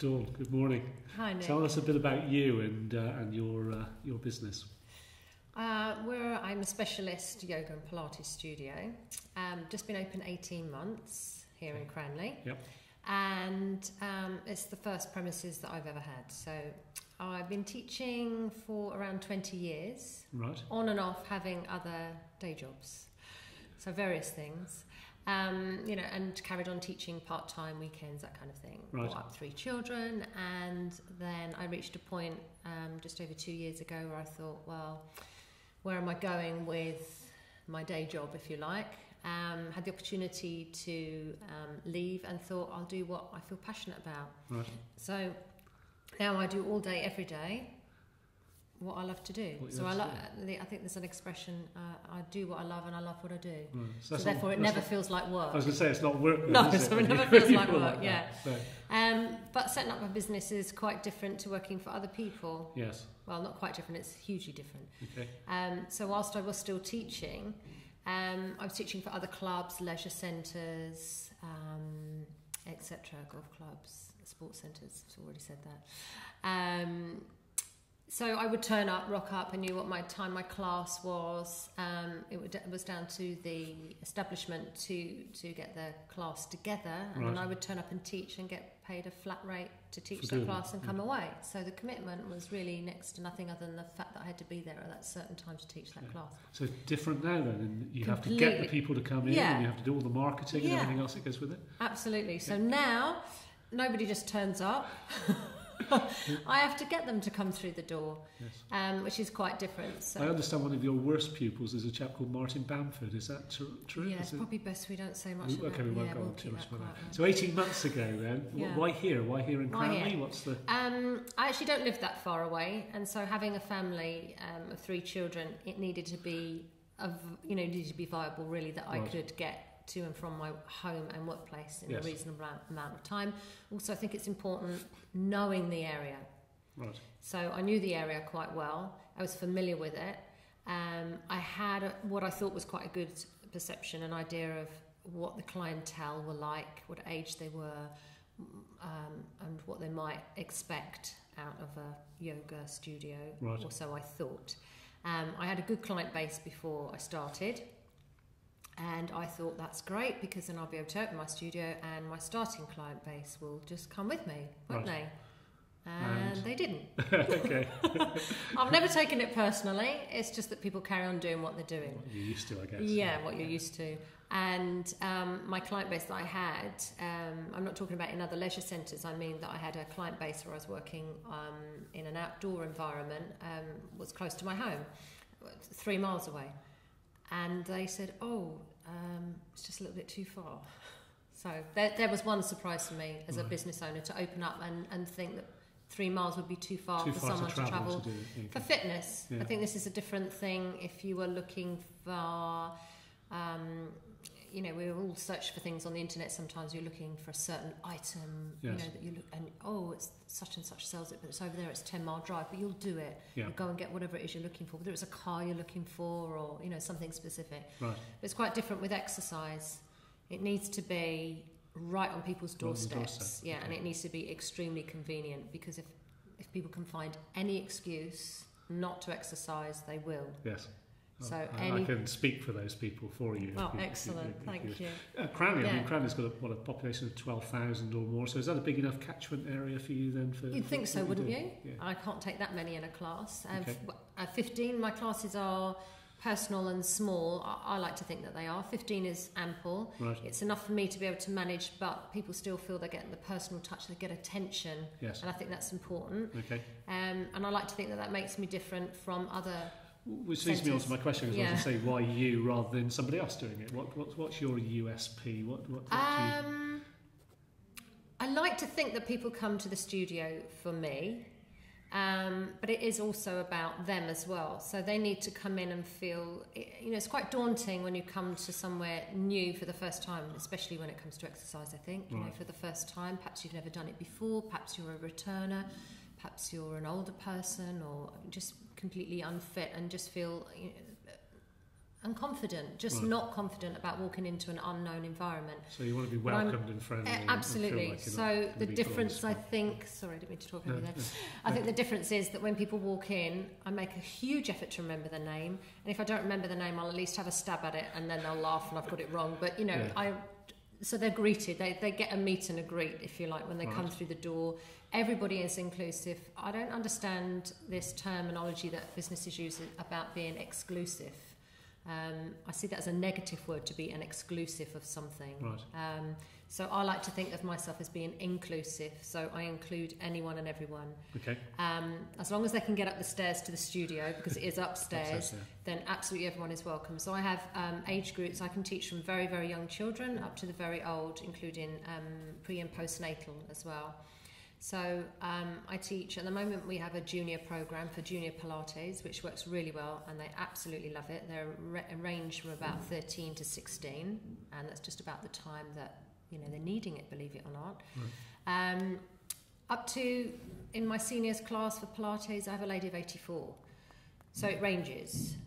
Dawn, good morning. Hi, Nick. Tell us a bit about you and your business. I'm a specialist yoga and Pilates studio. Just been open 18 months here in Cranley. Yep. And it's the first premises that I've ever had. So I've been teaching for around 20 years. Right. On and off, having other day jobs. So various things. And carried on teaching part-time, weekends, that kind of thing. Right. Brought up 3 children, and then I reached a point just over 2 years ago where I thought, well, where am I going with my day job, if you like? Had the opportunity to leave and thought I'll do what I feel passionate about. Right. So now I do all day, every day, what I love to do. So I think there's an expression, I do what I love and I love what I do. Right. So therefore it never feels like work. I was going to say it's not work. No, is so it never feels like work, yeah. But setting up a business is quite different to working for other people. Yes. Well, not quite different, it's hugely different. Okay. So whilst I was still teaching, I was teaching for other clubs, leisure centres, etc., golf clubs, sports centres, I've already said that. So I would turn up, rock up, I knew what my class was. It was down to the establishment to get the class together, and then I would turn up and teach and get paid a flat rate to teach that class and come away. So the commitment was really next to nothing other than the fact that I had to be there at that certain time to teach that class. So different now then, and you Completely. have to get the people to come in, and you have to do all the marketing and everything else that goes with it. Absolutely. So now nobody just turns up. I have to get them to come through the door, yes. Which is quite different. So. I understand one of your worst pupils is a chap called Martin Bamford. Is that true? Yeah, it's probably best we don't say much about it. Okay, we won't go on too much about that. So 18 months ago then, why here? Why here in Cranley? What's the... I actually don't live that far away, and so having a family of 3 children, it needed to be viable really, that I could get to and from my home and workplace in a reasonable amount of time. Also, I think it's important knowing the area. Right. So I knew the area quite well. I was familiar with it. I had what I thought was quite a good perception, an idea of what the clientele were like, what age they were, and what they might expect out of a yoga studio, or so I thought. I had a good client base before I started. And I thought that's great, because then I'll be able to open my studio and my starting client base will just come with me, won't they? And they didn't. Okay. I've never taken it personally. It's just that people carry on doing what they're doing. What you're used to, I guess. Yeah, what you're used to. And my client base that I had, I'm not talking about in other leisure centres, I mean that I had a client base where I was working in an outdoor environment, was close to my home, 3 miles away. And they said, it's just a little bit too far. So there was one surprise for me as a business owner, to open up and think that 3 miles would be too far for someone to travel for fitness. Yeah. I think this is a different thing if you were looking for, we all search for things on the internet. Sometimes you're looking for a certain item, that you look and it's such and such sells it, but it's over there. It's a 10-mile drive, but you'll do it. Yeah. You'll go and get whatever it is you're looking for, whether it's a car you're looking for or something specific. Right. But it's quite different with exercise. It needs to be right on people's doorsteps. Yeah, okay. And it needs to be extremely convenient, because if people can find any excuse not to exercise, they will. Yes. So I can speak for those people for you. Oh, excellent. Thank you. Cranley, I mean, Cranley's got a population of 12,000 or more, so is that a big enough catchment area for you then? You'd think so, wouldn't you? Yeah. I can't take that many in a class. 15, my classes are personal and small. I like to think that they are. 15 is ample. Right. It's enough for me to be able to manage, but people still feel they're getting the personal touch, they get attention, and I think that's important. Okay. And I like to think that makes me different from other... Which leads me on to my question, because I was going to say, why you rather than somebody else doing it? What's your USP? What do you... I like to think that people come to the studio for me, but it is also about them as well. So they need to come in and feel... it's quite daunting when you come to somewhere new for the first time, especially when it comes to exercise, I think. For the first time, perhaps you've never done it before, perhaps you're a returner, perhaps you're an older person, or just completely unfit and just feel and confident, just not confident about walking into an unknown environment. So you want to be welcomed and friendly. Absolutely. And feel so the difference, I think, sorry, I didn't mean to talk over there. I think the difference is that when people walk in, I make a huge effort to remember the name, and if I don't remember the name, I'll at least have a stab at it, and then they'll laugh and I've got it wrong. But so they're greeted. They get a meet and a greet, if you like, when they come through the door. Everybody is inclusive. I don't understand this terminology that businesses use about being exclusive. I see that as a negative word, to be an exclusive of something. Right. So I like to think of myself as being inclusive. So I include anyone and everyone. Okay. As long as they can get up the stairs to the studio, because it is upstairs, then absolutely everyone is welcome. So I have age groups. I can teach from very, very young children up to the very old, including pre and postnatal as well. So I teach, at the moment we have a junior program for junior Pilates, which works really well, and they absolutely love it. They're ranged from about 13 to 16, and that's just about the time that they're needing it, believe it or not. Right. Up to, in my seniors class for Pilates, I have a lady of 84. So it ranges.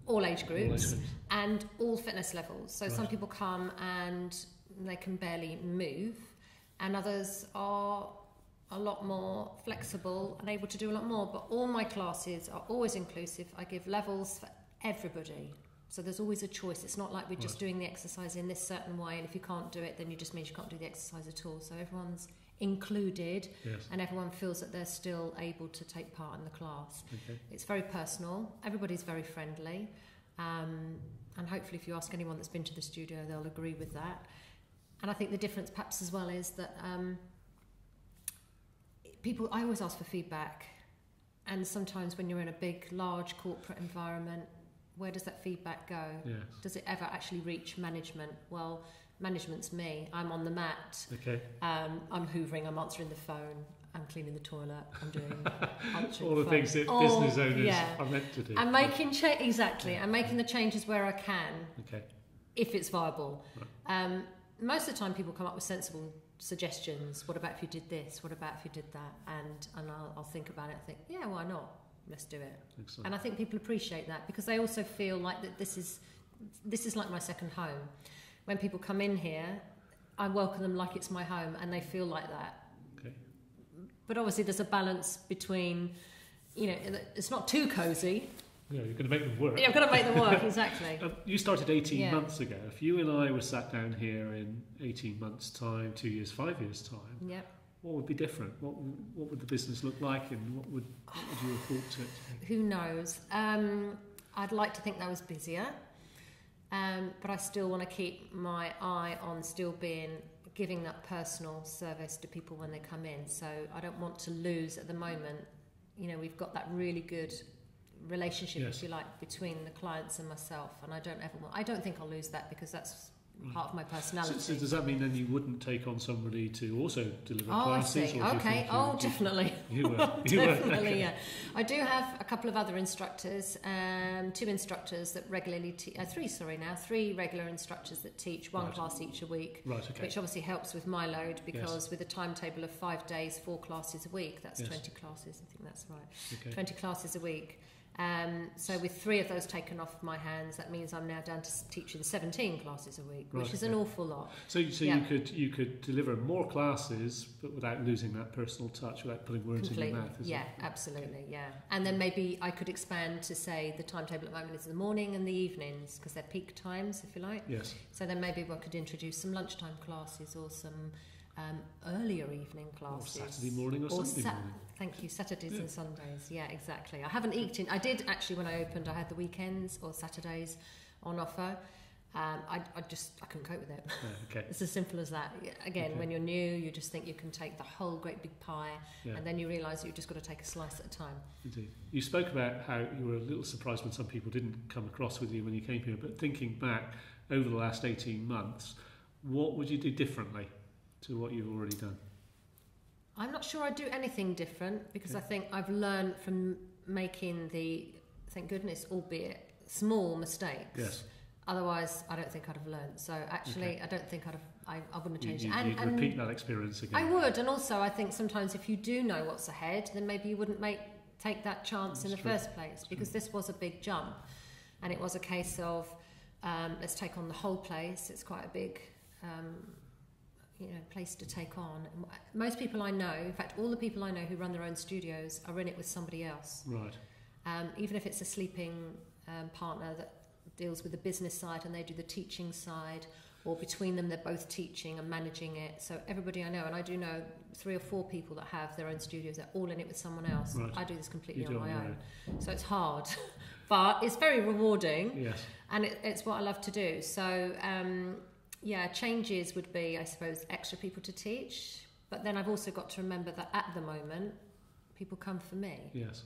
All age groups and all fitness levels. So some people come and they can barely move, and others are a lot more flexible and able to do a lot more. But all my classes are always inclusive. I give levels for everybody. So there's always a choice. It's not like we're just doing the exercise in this certain way, and if you can't do it, then it just means you can't do the exercise at all. So everyone's included, and everyone feels that they're still able to take part in the class. Okay. It's very personal. Everybody's very friendly. And hopefully if you ask anyone that's been to the studio, they'll agree with that. And I think the difference perhaps as well is that I always ask for feedback, and sometimes when you're in a big, large corporate environment, where does that feedback go? Yes. Does it ever actually reach management? Well, management's me. I'm on the mat. Okay. I'm hoovering, I'm answering the phone, I'm cleaning the toilet, I'm doing all the things that business owners are meant to do. I'm making I'm making the changes where I can, if it's viable. Right. Most of the time people come up with sensible suggestions. What about if you did this? What about if you did that? And I'll think about it. I think, yeah, why not? Let's do it. Excellent. And I think people appreciate that, because they also feel like that this is like my second home. When people come in here, I welcome them like it's my home, and they feel like that. Okay. But obviously there's a balance between, it's not too cosy. Yeah, you're going to make them work. Yeah, I've got to make them work, exactly. You started 18 months ago. If you and I were sat down here in 18 months' time, 2 years, 5 years' time, what would be different? What would the business look like, and what would you have thought to it? Who knows? I'd like to think that I was busier, but I still want to keep my eye on still giving that personal service to people when they come in. So I don't want to lose at the moment. We've got that really good relationship, if you like, between the clients and myself, and I don't think I'll lose that, because that's part of my personality. So does that mean then you wouldn't take on somebody to also deliver classes? I see. Okay. Definitely. You will. Definitely, okay. Yeah. I do have a couple of other instructors, 2 instructors that regularly three regular instructors that teach one class each a week, which obviously helps with my load, because with a timetable of 5 days, 4 classes a week, that's 20 classes, I think that's right. Okay. 20 classes a week. So with 3 of those taken off my hands, that means I'm now down to teaching 17 classes a week, which is an awful lot. So you could deliver more classes, but without losing that personal touch, without putting words in your mouth. Absolutely, And then maybe I could expand to say the timetable at the moment is the morning and the evenings, because they're peak times, if you like. Yes. So then maybe I could introduce some lunchtime classes, or some earlier evening classes. Or Saturday morning or Sunday morning. Thank you, Saturdays and Sundays. Yeah, exactly. I haven't eked in. I did actually, when I opened, I had the weekends or Saturdays on offer. I couldn't cope with it. It's as simple as that. Again, when you're new, you just think you can take the whole great big pie, and then you realise that you've just got to take a slice at a time. Indeed. You spoke about how you were a little surprised when some people didn't come across with you when you came here, but thinking back over the last 18 months, what would you do differently to what you've already done? I'm not sure I'd do anything different, because I think I've learned from making thank goodness, albeit small mistakes. Yes. Otherwise, I don't think I'd have learned. So actually, I don't think I wouldn't have changed it. You'd repeat that experience again. I would, and also I think sometimes if you do know what's ahead, then maybe you wouldn't make take that chance in the first place, because this was a big jump, and it was a case of let's take on the whole place. It's quite a big place to take on. Most people I know, in fact all the people I know who run their own studios, are in it with somebody else. Right. Even if it's a sleeping partner that deals with the business side and they do the teaching side, or between them they're both teaching and managing it. So everybody I know, and I do know 3 or 4 people that have their own studios, they're all in it with someone else. Right. I do this completely on my own. So it's hard, but it's very rewarding. Yes. And it's what I love to do. So changes would be, I suppose, extra people to teach, but then I've also got to remember that at the moment people come for me. Yes.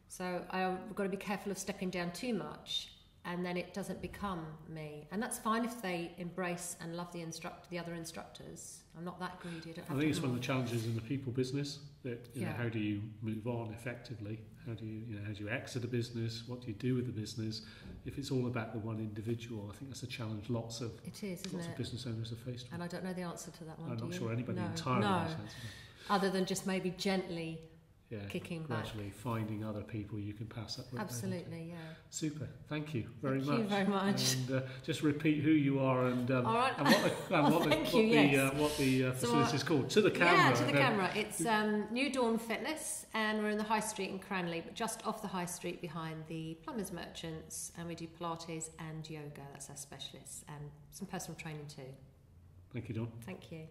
So I've got to be careful of stepping down too much, and then it doesn't become me. And that's fine if they embrace and love the other instructors. I'm not that greedy. I think it's one of the challenges in the people business, that how do you move on effectively? How do you exit a business? What do you do with the business? If it's all about the one individual, I think that's a challenge lots of business owners are faced with. And I don't know the answer to that one. I'm not sure anybody entirely knows the answer. Other than just maybe gently kicking gradually back. Finding other people you can pass that with. Absolutely, yeah. Super. Thank you very much. Thank you very much. And just repeat who you are and what the facility is called. To the camera. Yeah, to the camera. It's New Dawn Fitness, and we're in the High Street in Cranley, but just off the High Street behind the Plumbers Merchants, and we do Pilates and yoga. That's our specialists, and some personal training too. Thank you, Dawn. Thank you.